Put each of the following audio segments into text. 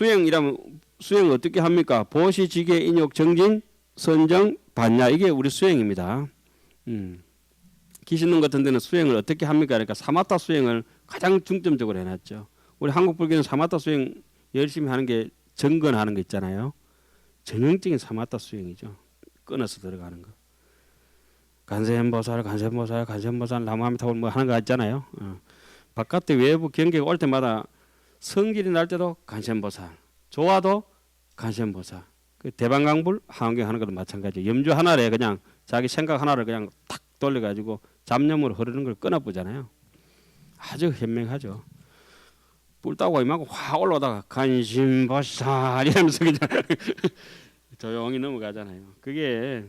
수행이라면 수행 어떻게 합니까? 보시, 지계, 인욕, 정진, 선정, 반야. 이게 우리 수행입니다. 기신론 같은 데는 수행을 어떻게 합니까? 그러니까 사마타 수행을 가장 중점적으로 해놨죠. 우리 한국 불교는 사마타 수행 열심히 하는 게 정건하는 거 있잖아요. 전형적인 사마타 수행이죠. 끊어서 들어가는 거. 간세음보살, 간세음보살, 간세음보살, 나무아미타불 뭐 하는 거 있잖아요. 바깥에 외부 경계가 올 때마다 성질이 날 때도 간세음보살, 좋아도 간세음보살. 그 대방강불 하원경 하는 것도 마찬가지. 염주 하나에 그냥 자기 생각 하나를 그냥 탁 돌려가지고 잡념으로 흐르는 걸 끊어보잖아요. 아주 현명하죠. 뿔 따고 이만큼 확 올라오다가 간신보살 이러면서 그냥 조용히 넘어가잖아요. 그게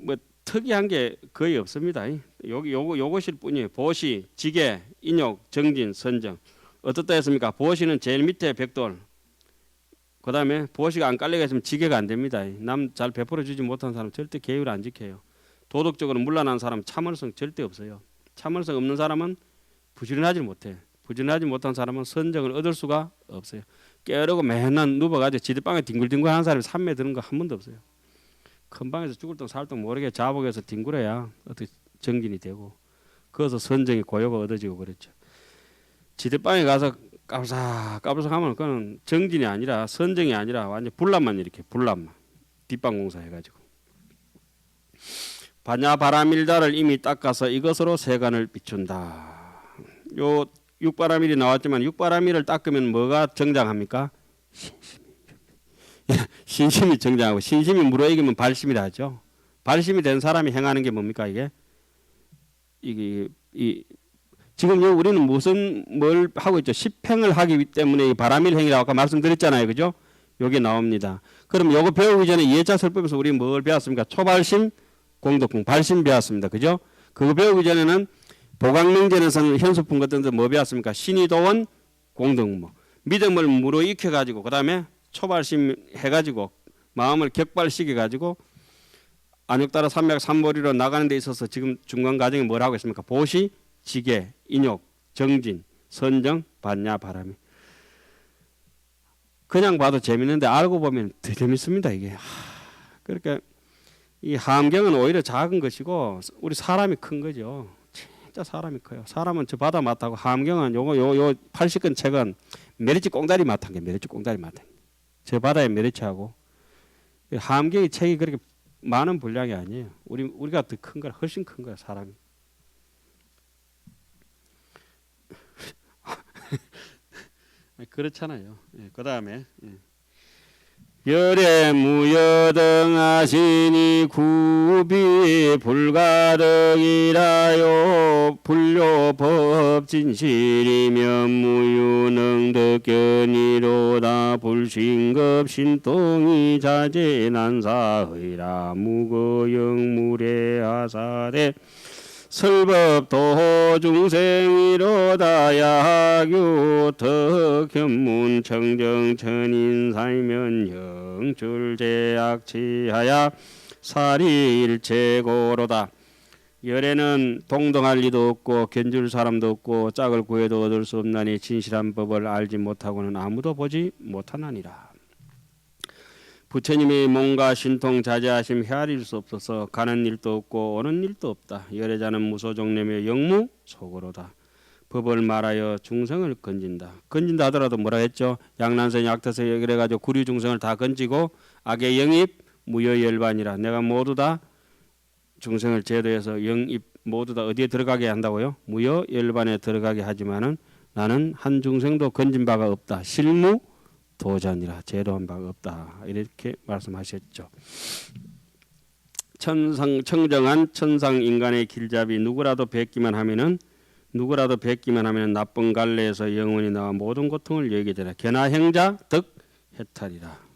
뭐 특이한 게 거의 없습니다. 요것일 뿐이에요. 보시, 지계, 인욕, 정진, 선정. 어떻다 했습니까? 보시는 제일 밑에 벽돌. 그 다음에 보시가 안 깔려가 있으면 지계가 안 됩니다. 남 잘 베풀어 주지 못한 사람 절대 계율 안 지켜요. 도덕적으로 문란한 사람 참을성 절대 없어요. 참을성 없는 사람은 부지런하지 못해. 부지런하지 못한 사람은 선정을 얻을 수가 없어요. 깨어르고 맨날 누워가지고 지들방에 뒹굴뒹굴 하는 사람이 산매 드는 거 한 번도 없어요. 큰 방에서 죽을 똥 살 똥 모르게 자복해서 뒹굴어야 어떻게 정진이 되고 그래서 선정이 고요가 얻어지고 그랬죠. 지들방에 가서 까불싹 하면 그건 정진이 아니라 선정이 아니라 완전 불난만 이렇게 불난만 뒷방 공사 해가지고 반야 바라밀다를 이미 닦아서 이것으로 세간을 비춘다. 요 육바라밀이 나왔지만 육바라밀을 닦으면 뭐가 정장합니까? 신심이 정장하고 신심이 무르익으면 발심이라 하죠. 발심이 된 사람이 행하는 게 뭡니까 이게 지금 우리는 뭘 하고 있죠? 십행을 하기 때문에 이 바라밀 행위라고 아까 말씀드렸잖아요, 그죠? 요게 나옵니다. 그럼 요거 배우기 전에 예자 설법에서 우리 뭘 배웠습니까? 초발심, 공덕궁, 발심 배웠습니다, 그죠? 그거 배우기 전에는 보강명제에서는 현수품 같은 데 뭐 배웠습니까? 신의도원, 공덕무. 믿음을 무르익혀 가지고 그 다음에 초발심 해가지고 마음을 격발시켜 가지고 안욕따라 삼맥 삼보리로 나가는 데 있어서 지금 중간 과정에 뭘 하고 있습니까? 보시, 지계, 인욕, 정진, 선정, 반야, 바람이. 그냥 봐도 재밌는데 알고 보면 더 재밌습니다 이게. 그러니까 이 함경은 오히려 작은 것이고 우리 사람이 큰 거죠. 진짜 사람이 커요. 사람은 저 바다 맡하고 함경은 요 80권 책은 메리츠 꽁다리 맡한 게 메리츠 꽁다리 맡은 게. 저 바다에 메리츠하고 함경의 책이 그렇게 많은 분량이 아니에요. 우리가 더 큰 거라 훨씬 큰 거야 사람이. 그렇잖아요. 그 다음에 열에 무여등하시니 구비 불가득이라요 불료법 진실이면 무유능득견이로다 불신급 신통이 자제난사의라 무거영무례하사대 설법도 중생이로다 야규 덕현문 청정천인사이면 영줄제악치하야 사리일체고로다. 열에는 동동할 리도 없고 견줄 사람도 없고 짝을 구해도 얻을 수 없나니 진실한 법을 알지 못하고는 아무도 보지 못하나니라. 부처님이 몸과 신통 자제하심 헤아릴 수 없어서 가는 일도 없고 오는 일도 없다. 열애자는 무소종래며 영무 속으로다. 법을 말하여 중생을 건진다. 건진다 하더라도 뭐라 했죠? 양난선 약태서 그래가지고 구류 중생을 다 건지고 악의 영입 무여열반이라. 내가 모두 다 중생을 제도해서 영입 모두 다 어디에 들어가게 한다고요? 무여열반에 들어가게 하지만은 나는 한 중생도 건진 바가 없다. 실무 도전이라 제도한 바가 없다. 이렇게 말씀하셨죠. 청정한 천상 인간의 길잡이 누구라도 뵙기만 하면은 나쁜 갈래에서 영원히 나와 모든 고통을 여기게 되라. 견하행자 득 해탈이라.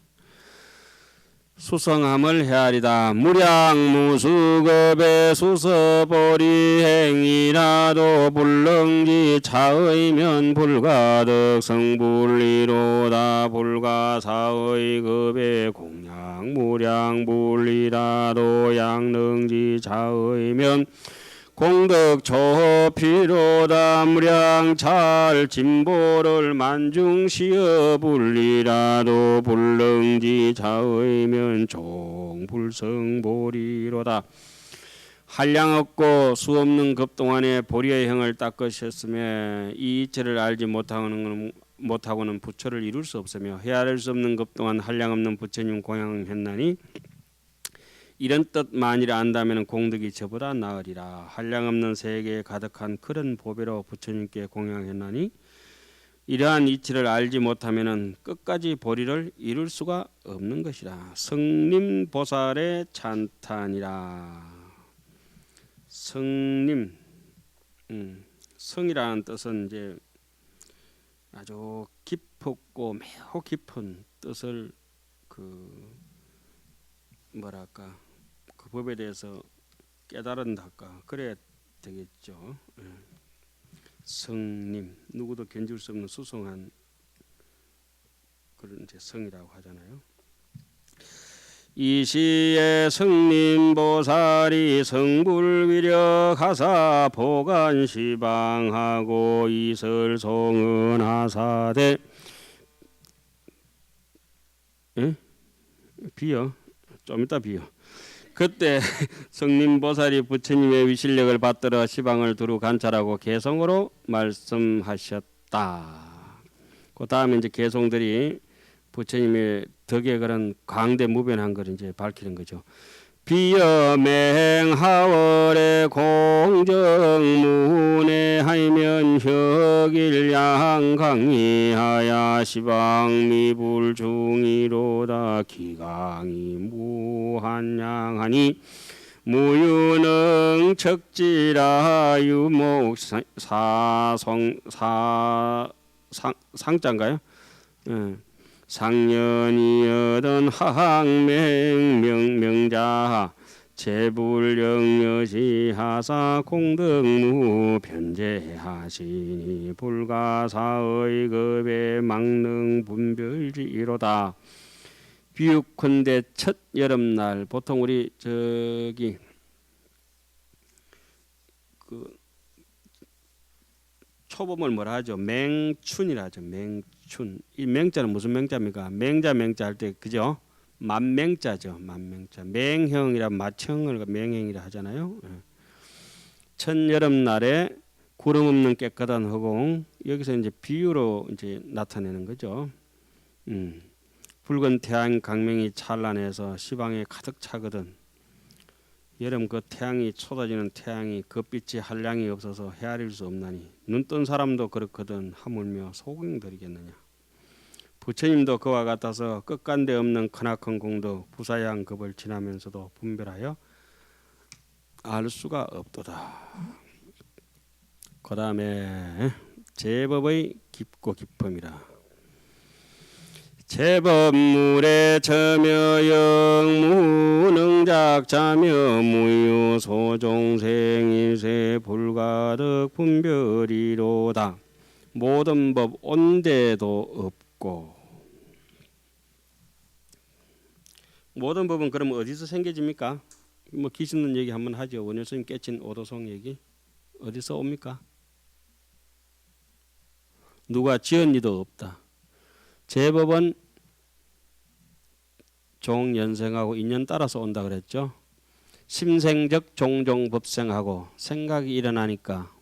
수성함을 헤아리다. 무량무수급의 수서보리 행이라도 불능지 차의면 불가득 성불리로다. 불가사의 급의 공양 무량불리라도 양능지 차의면 공덕 초피로다 무량찰 진보를 만중시어 불리라도 불능지 자의면 종불성보리로다. 한량 없고 수 없는 급동안에 보리의 형을 닦으셨으며 이 이체를 알지 못하고는 부처를 이룰 수 없으며 헤아릴 수 없는 급동안 한량 없는 부처님 공양했나니 이런 뜻 만일 안다면 공덕이 저보다 나으리라. 한량 없는 세계에 가득한 그런 보배로 부처님께 공양했나니 이러한 이치를 알지 못하면 끝까지 보리를 이룰 수가 없는 것이라. 성림보살의 찬탄이라. 성림, 성이라는 뜻은 이제 아주 깊고 매우 깊은 뜻을 그 법에 대해서 깨달은다까 그래야 되겠죠. 성님, 누구도 견줄 수 없는 수성한 그런 이제 성이라고 하잖아요. 이 시에 성림보살이 성불위력하사 보관시방하고 이설송은하사대 비어 좀 이따 비어 그때 성림보살이 부처님의 위실력을 받들어 시방을 두루 관찰하고 개성으로 말씀하셨다. 그 다음에 이제 개성들이 부처님의 덕에 그런 광대무변한 걸 이제 밝히는 거죠. 비여맹하월의 공정문에 하이면 혁일양 강의하야 시방미불중이로다 기강이 무한양하니 무유능 척지라 유목 상자인가요? 상년이 얻은 하학명명자 제불영여시 하사 공덕무 변제하시니 불가사의 급에 막능 분별지이로다. 비육컨대 첫 여름날 보통 우리 저기 그 초봄을 뭐라 하죠? 맹춘이라 하죠. 맹춘. 이 맹자는 무슨 맹자입니까? 맹자 할 때 그죠? 만맹자죠. 만맹자. 맹형이라 마청을 맹행이라 하잖아요. 첫 여름날에 구름 없는 깨끗한 허공. 여기서 이제 비유로 이제 나타내는 거죠. 붉은 태양 강명이 찬란해서 시방에 가득 차거든. 여름 그 태양이 쏟아지는 태양이 그 빛이 한량이 없어서 헤아릴 수 없나니 눈 뜬 사람도 그렇거든 하물며 소경들이겠느냐. 부처님도 그와 같아서 끝간데 없는 크나큰 공덕 부사양 급을 지나면서도 분별하여 알 수가 없도다. 그 다음에 제법의 깊고 깊음이라. 제법물에 저며 영무능작자며 무유소종생일세 불가득 분별이로다. 모든 법 온데도 없고. 모든 법은 그럼 어디서 생겨집니까? 뭐 기신론 얘기 한번 하죠. 원효스님 깨친 오도송 얘기 어디서 옵니까? 누가 지은 이도 없다. 제법은 종연생하고 인연 따라서 온다 그랬죠. 심생적 종종법생하고 생각이 일어나니까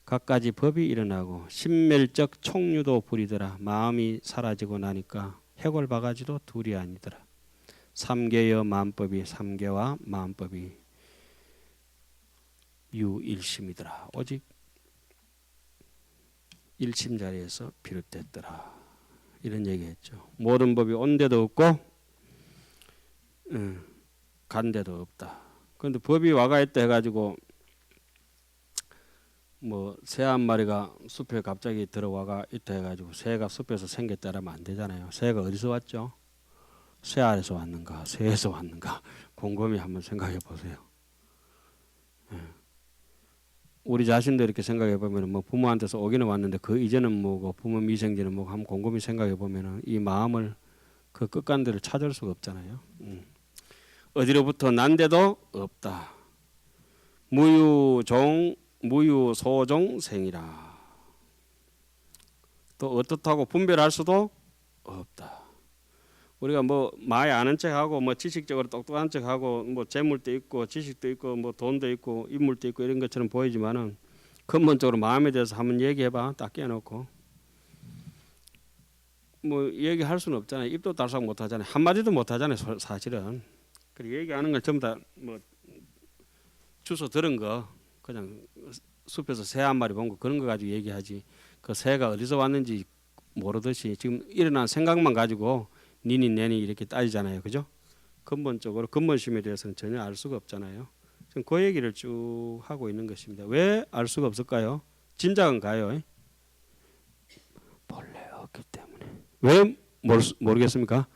갖가지 법이 일어나고 심멸적 총류도 부리더라. 마음이 사라지고 나니까 해골 바가지도 둘이 아니더라. 삼계여 만법이 삼계와 만법이 유일심이더라. 오직 일심 자리에서 비롯됐더라. 이런 얘기했죠. 모든 법이 온 데도 없고 간 데도 없다. 그런데 법이 와가 있다 해가지고 뭐 새 한 마리가 숲에 갑자기 들어와가 있다 해가지고 새가 숲에서 생겼다라면 안 되잖아요. 새가 어디서 왔죠? 새 아래서 왔는가 새에서 왔는가 곰곰이 한번 생각해 보세요. 우리 자신도 이렇게 생각해 보면 뭐 부모한테서 오기는 왔는데 그 이전은 뭐고 부모 미생지는 뭐고 한번 곰곰이 생각해 보면은 이 마음을 그 끝간데를 찾을 수가 없잖아요. 어디로부터 난데도 없다. 무유소종생이라. 또 어떻다고 분별할 수도 없다. 우리가 뭐 많이 아는 척하고 뭐 지식적으로 똑똑한 척하고 뭐 재물도 있고 지식도 있고 뭐 돈도 있고 인물도 있고 이런 것처럼 보이지만은 근본적으로 마음에 대해서 한번 얘기해봐. 딱 깨놓고 뭐 얘기할 수는 없잖아요. 입도 달싹 못하잖아요. 한마디도 못하잖아요. 사실은. 그리고 얘기하는 걸 전부 다 뭐 주워 들은 거 그냥 숲에서 새 한 마리 본 거 그런 거 가지고 얘기하지. 그 새가 어디서 왔는지 모르듯이 지금 일어난 생각만 가지고 니니 내니 이렇게 따지잖아요. 그죠? 근본적으로 근본심에 대해서는 전혀 알 수가 없잖아요. 지금 그 얘기를 쭉 하고 있는 것입니다. 왜 알 수가 없을까요? 짐작은 가요. 본래 없기 때문에. 왜 모르겠습니까?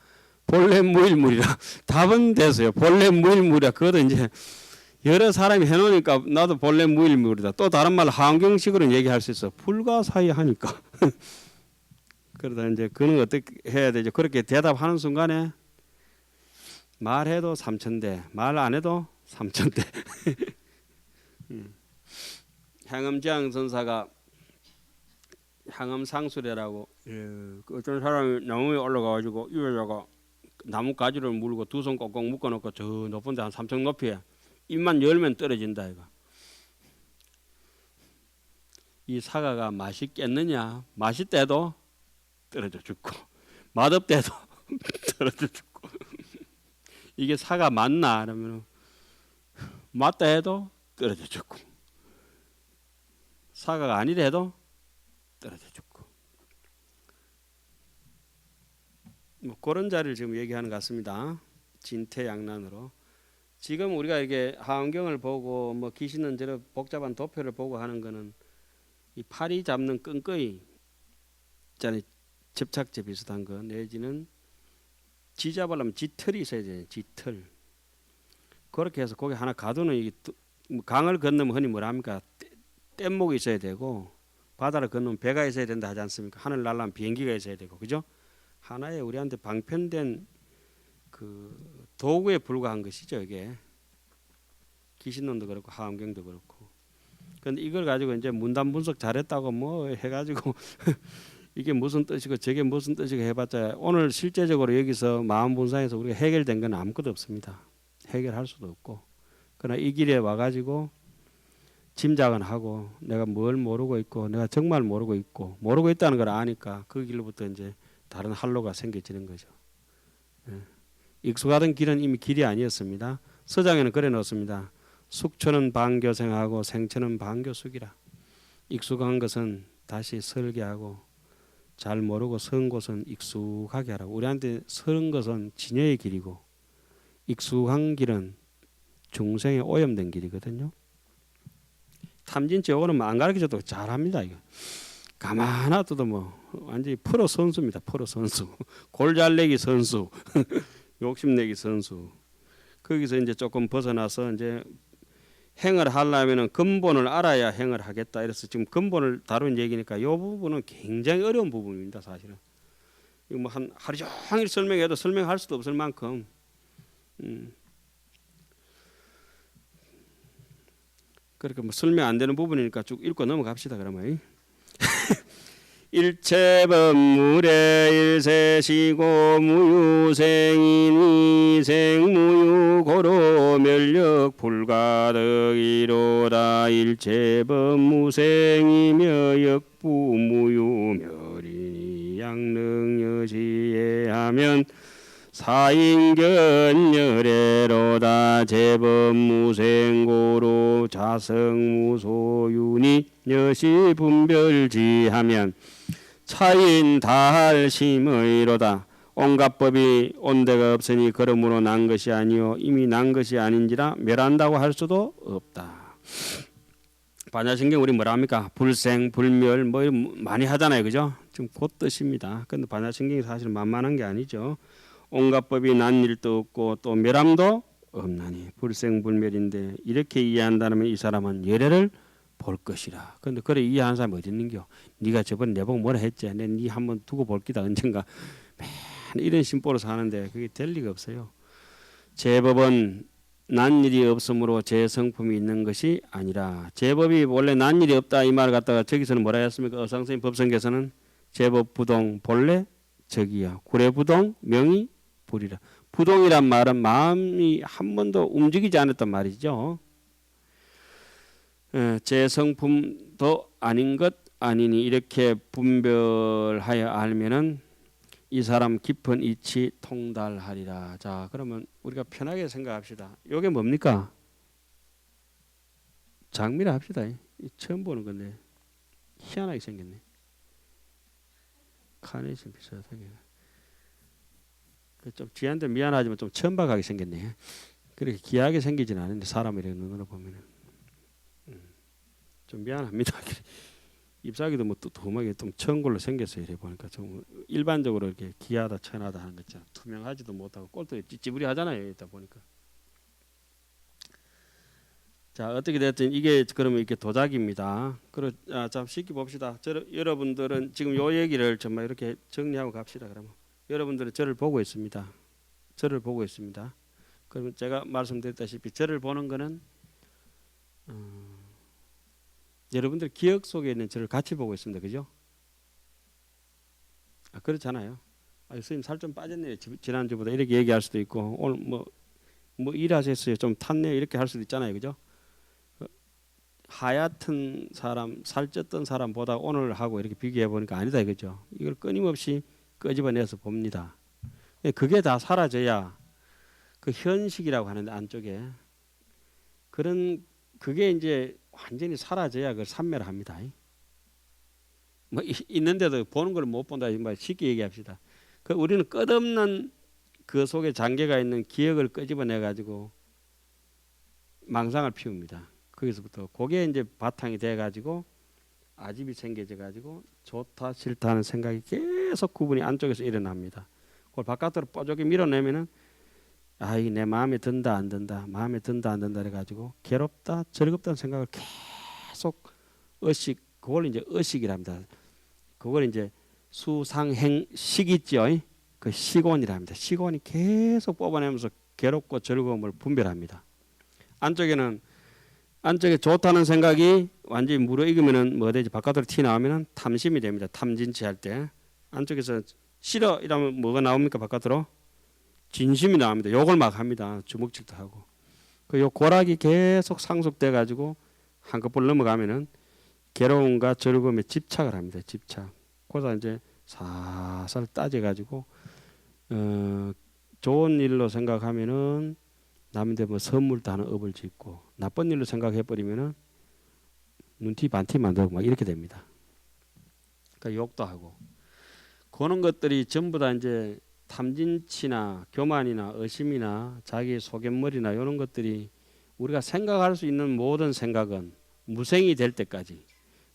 본래 무일물이라. 답은 됐어요. 본래 무일물이라. 그것도 이제 여러 사람이 해놓으니까 나도 본래 무일물이다. 또 다른 말 하원경식으로는 얘기할 수 있어. 불가사의하니까. 그러다 이제 그는 어떻게 해야 되죠? 그렇게 대답하는 순간에 말해도 3,000대, 말 안 해도 3,000대. 향음지향 선사가 향음상수래라고 어떤 사람이 나무에 올라가가지고 위에다가 나무 가지를 물고 두 손 꽁꽁 묶어놓고 저 높은데 한 3층 높이에 입만 열면 떨어진다 이거. 이 사과가 맛있겠느냐? 맛있대도 떨어져 죽고 맛없대도 떨어져 죽고 이게 사과 맞나? 그러면 맞다 해도 떨어져 죽고 사과가 아니라 해도 떨어져 죽고 뭐 그런 자리를 지금 얘기하는 것 같습니다. 진퇴양난으로. 지금 우리가 이렇게 하원경을 보고 뭐 귀신은 저런 복잡한 도표를 보고 하는 거는 이 파리 잡는 끈거이 있잖아요. 접착제 비슷한 거 내지는 지 잡으려면 지털이 있어야 돼요. 지털. 그렇게 해서 거기 하나 가두는 이게 강을 건너면 흔히 뭐라 합니까? 뗏목이 있어야 되고 바다를 건너면 배가 있어야 된다 하지 않습니까? 하늘 날라면 비행기가 있어야 되고 그죠? 하나의 우리한테 방편된 그 도구에 불과한 것이죠. 이게 귀신론도 그렇고 하원경도 그렇고. 그런데 이걸 가지고 이제 문단 분석 잘했다고 뭐 해가지고 이게 무슨 뜻이고 저게 무슨 뜻이고 해봤자 오늘 실제적으로 여기서 마음 분상에서 우리가 해결된 건 아무것도 없습니다. 해결할 수도 없고. 그러나 이 길에 와가지고 짐작은 하고 내가 뭘 모르고 있고 내가 정말 모르고 있고 모르고 있다는 걸 아니까 그 길로부터 이제 다른 활로가 생겨지는 거죠. 익숙하던 길은 이미 길이 아니었습니다. 서장에는 그래 놓습니다. 숙초는 반교생하고 생초는 반교숙이라. 익숙한 것은 다시 설계하고 잘 모르고 선 곳은 익숙하게 하라고. 우리한테 선 것은 진여의 길이고 익숙한 길은 중생에 오염된 길이거든요. 탐진치 요거는 안 가르쳐줘도 잘합니다. 이거 가만 놔둬도 뭐 완전히 프로 선수입니다. 프로 선수. 골잘내기 선수. 욕심내기 선수. 거기서 이제 조금 벗어나서 이제 행을 하려면은 근본을 알아야 행을 하겠다. 이래서 지금 근본을 다룬 얘기니까 이 부분은 굉장히 어려운 부분입니다. 사실은 이거 뭐 한 하루 종일 설명해도 설명할 수도 없을 만큼 그러니까 뭐 설명 안 되는 부분이니까 쭉 읽고 넘어갑시다. 그러면 일체법물의 일세시고 무유생이니 생무유고로 멸력 불가득이로다. 일체법무생이며 역부무유멸이니 양능여지에 사인견열애로다. 제법무생고로 자성무소유니 여시분별지하면 차인다할심의로다. 온갖 법이 온데가 없으니 그러므로 난 것이 아니요 이미 난 것이 아닌지라 멸한다고 할 수도 없다. 반야신경 우리 뭐라 합니까? 불생, 불멸 뭐 많이 하잖아요. 그죠? 지금 그 뜻입니다. 근데 반야신경이 사실 만만한 게 아니죠. 온갖 법이 난 일도 없고 또 멸함도 없나니 불생불멸인데 이렇게 이해한다면 이 사람은 열애를 볼 것이라. 근데 그래 이해하는 사람이 어디 있는겨? 네가 저번에 내보고 뭐라 했지? 네 한번 두고 볼 기다 언젠가. 맨 이런 심보로 사는데 그게 될 리가 없어요. 제법은 난 일이 없으므로 제 성품이 있는 것이 아니라 제법이 원래 난 일이 없다 이 말을 갖다가 저기서는 뭐라 했습니까? 어상선임 법성계에서는 제법 부동 본래 적이야 구례부동 명이 불이라. 부동이란 말은 마음이 한 번도 움직이지 않았단 말이죠. 제 성품도 아닌 것 아니니 이렇게 분별하여 알면은 이 사람 깊은 이치 통달하리라. 자, 그러면 우리가 편하게 생각합시다. 이게 뭡니까? 장미라 합시다. 처음 보는 건데 희한하게 생겼네. 카네이션 비슷하게. 좀 지한테 미안하지만 좀 천박하게 생겼네. 그렇게 귀하게 생기진 않은데 사람의 눈으로 보면은 좀 미안합니다. 잎사귀도 뭐 두툼하게 좀 천 걸로 생겼어요. 이래 보니까 좀 일반적으로 이렇게 귀하다 천하다 하는 거 있잖아. 투명하지도 못하고 꼴도 찌찌부리하잖아요. 있다 보니까. 자, 어떻게 됐든 이게 그러면 이렇게 도자기입니다. 자, 쉽게 봅시다. 여러분들은 지금 요 얘기를 정말 이렇게 정리하고 갑시다. 그러면 여러분들은 저를 보고 있습니다. 저를 보고 있습니다. 그러면 제가 말씀드렸다시피 저를 보는 거는 여러분들 기억 속에 있는 저를 같이 보고 있습니다. 그죠? 그렇잖아요. 선생님 살 좀 빠졌네요. 지난주보다 이렇게 얘기할 수도 있고 오늘 뭐 일하셨어요. 좀 탔네요. 이렇게 할 수도 있잖아요. 그죠? 하얗던 사람, 살쪘던 사람보다 오늘 하고 이렇게 비교해 보니까 아니다 이거죠. 이걸 끊임없이 끄집어내서 봅니다. 그게 다 사라져야 그 현식이라고 하는데 안쪽에 그게 이제 완전히 사라져야 그걸 삼멸합니다. 뭐 있는데도 보는 걸 못 본다 정말 쉽게 얘기합시다. 우리는 끝없는 그 속에 장계가 있는 기억을 끄집어내 가지고 망상을 피웁니다. 거기서부터 그게 이제 바탕이 돼 가지고 아집이 생겨져 가지고 좋다 싫다 하는 생각이 계속 구분이 안쪽에서 일어납니다. 그걸 바깥으로 뽀족히 밀어내면은 이게 내 마음에 든다 안 든다 마음에 든다 안 든다 해가지고 괴롭다 즐겁다는 생각을 계속 그걸 이제 의식이랍니다. 그걸 이제 수상행식 있죠. 그 시곤이랍니다. 시곤이 계속 뽑아내면서 괴롭고 즐거움을 분별합니다. 안쪽에 좋다는 생각이 완전히 무르익으면은 뭐 되지? 바깥으로 튀 나오면은 탐심이 됩니다. 탐진치 할 때 안쪽에서 싫어 이러면 뭐가 나옵니까? 바깥으로 진심이 나옵니다. 욕을 막 합니다. 주먹질도 하고. 요 고락이 계속 상속돼 가지고 한꺼풀 넘어가면은 괴로움과 즐거움에 집착을 합니다. 집착. 그러다 이제 살살 따져 가지고 좋은 일로 생각하면은 남인데 뭐 선물도 하는 업을 짓고 나쁜 일로 생각해 버리면은 눈티 반티 만들고 막 이렇게 됩니다. 그러니까 욕도 하고 그런 것들이 전부 다 이제 탐진치나 교만이나 의심이나 자기 소견머리나 이런 것들이 우리가 생각할 수 있는 모든 생각은 무생이 될 때까지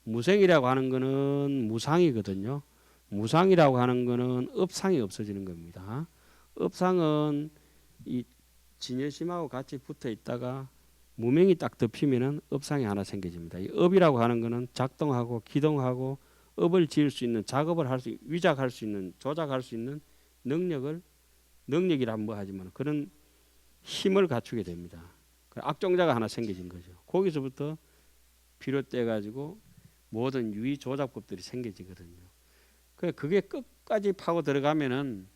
무생이라고 하는 거는 무상이거든요. 무상이라고 하는 거는 업상이 없어지는 겁니다. 업상은 이 진여심하고 같이 붙어 있다가 무명이 딱 덮이면은 업상이 하나 생겨집니다. 이 업이라고 하는 거는 작동하고 기동하고 업을 지을 수 있는 작업을 위작할 수 있는 조작할 수 있는 능력이란 뭐 하지만 그런 힘을 갖추게 됩니다. 악종자가 하나 생겨진 거죠. 거기서부터 비롯돼 가지고 모든 유의 조작법들이 생겨지거든요. 그게 끝까지 파고 들어가면은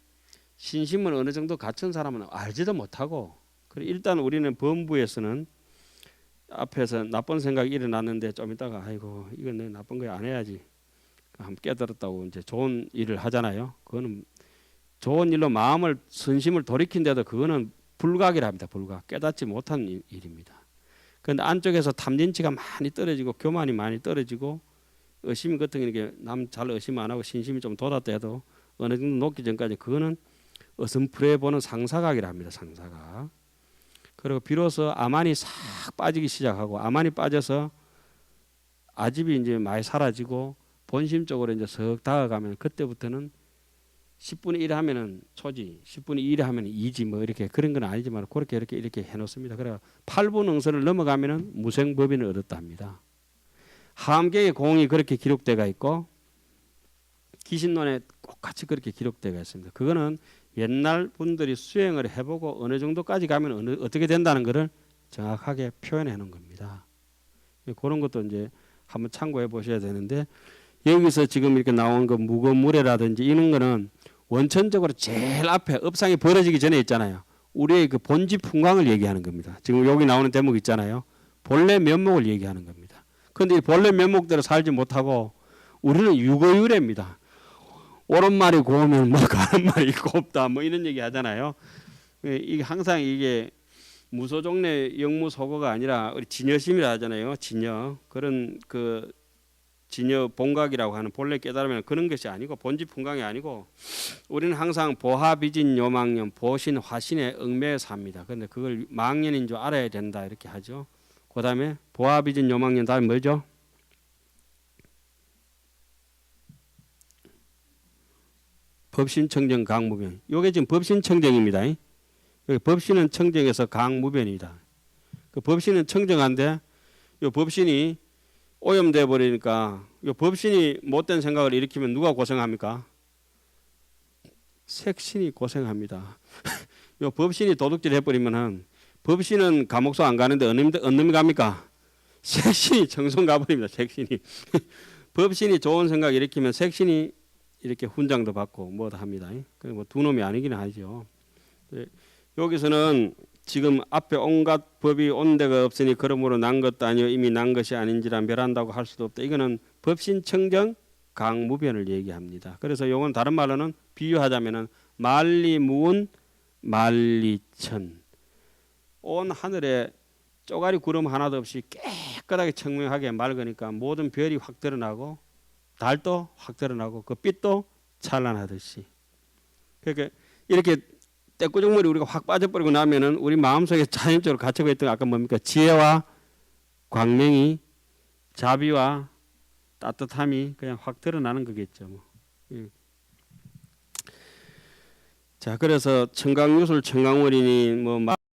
신심을 어느 정도 갖춘 사람은 알지도 못하고 일단 우리는 범부에서는 앞에서 나쁜 생각이 일어났는데 좀 있다가 아이고 이건 내 나쁜 거 안 해야지 한번 깨달았다고 이제 좋은 일을 하잖아요. 그거는 좋은 일로 마음을 선심을 돌이킨데도 그거는 불각이랍니다. 불각. 깨닫지 못한 일입니다. 그런데 안쪽에서 탐진치가 많이 떨어지고 교만이 많이 떨어지고 의심 같은 게 남 잘 의심 안 하고 신심이 좀 돋았다 해도 어느 정도 녹기 전까지 그거는 어슴푸레 보는 상사각이랍니다. 상사각. 그리고 비로소 아만이 싹 빠지기 시작하고 아만이 빠져서 아집이 이제 많이 사라지고 본심적으로 이제 석 다가가면 그때부터는 10분의 1 하면은 초지, 10분의 1 하면 이지 뭐 이렇게 그런 건 아니지만 그렇게 이렇게 해놓습니다. 그래 8분 응선을 넘어가면은 무생법인을 얻었다 합니다. 함계의 공이 그렇게 기록돼가 있고 기신론에 똑같이 그렇게 기록되어 있습니다. 그거는 옛날 분들이 수행을 해보고 어느 정도까지 가면 어떻게 된다는 것을 정확하게 표현해 놓은 겁니다. 그런 것도 이제 한번 참고해 보셔야 되는데, 여기서 지금 이렇게 나온 그 무거물해라든지 이런 거는 원천적으로 제일 앞에 업상이 벌어지기 전에 있잖아요. 우리의 그 본지 풍광을 얘기하는 겁니다. 지금 여기 나오는 대목 있잖아요. 본래 면목을 얘기하는 겁니다. 그런데 이 본래 면목대로 살지 못하고 우리는 유거유래입니다. 옳은 말이 고우면 뭐 가는 말이 곱다 뭐 이런 얘기 하잖아요. 이게 항상 이게 무소종래 영무소거가 아니라 우리 진여심이라 하잖아요. 진여, 그런 그 진여 본각이라고 하는 본래 깨달으면 그런 것이 아니고 본지 풍광이 아니고, 우리는 항상 보하비진 요망년 보신 화신에 얽매여 삽니다. 그런데 그걸 망년인 줄 알아야 된다 이렇게 하죠. 그 다음에 보하비진 요망년 다음에 뭐죠? 법신청정 강무변. 요게 지금 법신청정입니다. 여기 법신은 청정에서 강무변이다. 그 법신은 청정한데 요 법신이 오염돼 버리니까, 요 법신이 못된 생각을 일으키면 누가 고생합니까? 색신이 고생합니다. 요 법신이 도둑질 해버리면은, 법신은 감옥소 안 가는데 어느 놈이 갑니까? 색신이 정성 가버립니다. 색신이. 법신이 좋은 생각 일으키면 색신이 이렇게 훈장도 받고 뭐다 합니다. 뭐 두 놈이 아니긴 하죠. 여기서는 지금 앞에 온갖 법이 온 데가 없으니 그러므로 난 것도 아니요 이미 난 것이 아닌지라 멸한다고 할 수도 없다. 이거는 법신청정 강무변을 얘기합니다. 그래서 이건 다른 말로는 비유하자면은 만리무운 만리천. 온 하늘에 쪼가리 구름 하나도 없이 깨끗하게 청명하게 맑으니까 모든 별이 확 드러나고 달도 확 드러나고 그 빛도 찬란하듯이. 그러니까 이렇게 떼꾸정물이 우리가 확 빠져버리고 나면은 우리 마음속에 자연적으로 갇혀가 있던 아까 뭡니까? 지혜와 광명이, 자비와 따뜻함이 그냥 확 드러나는 거겠죠. 뭐. 자, 그래서 청강유술 청강월이니 뭐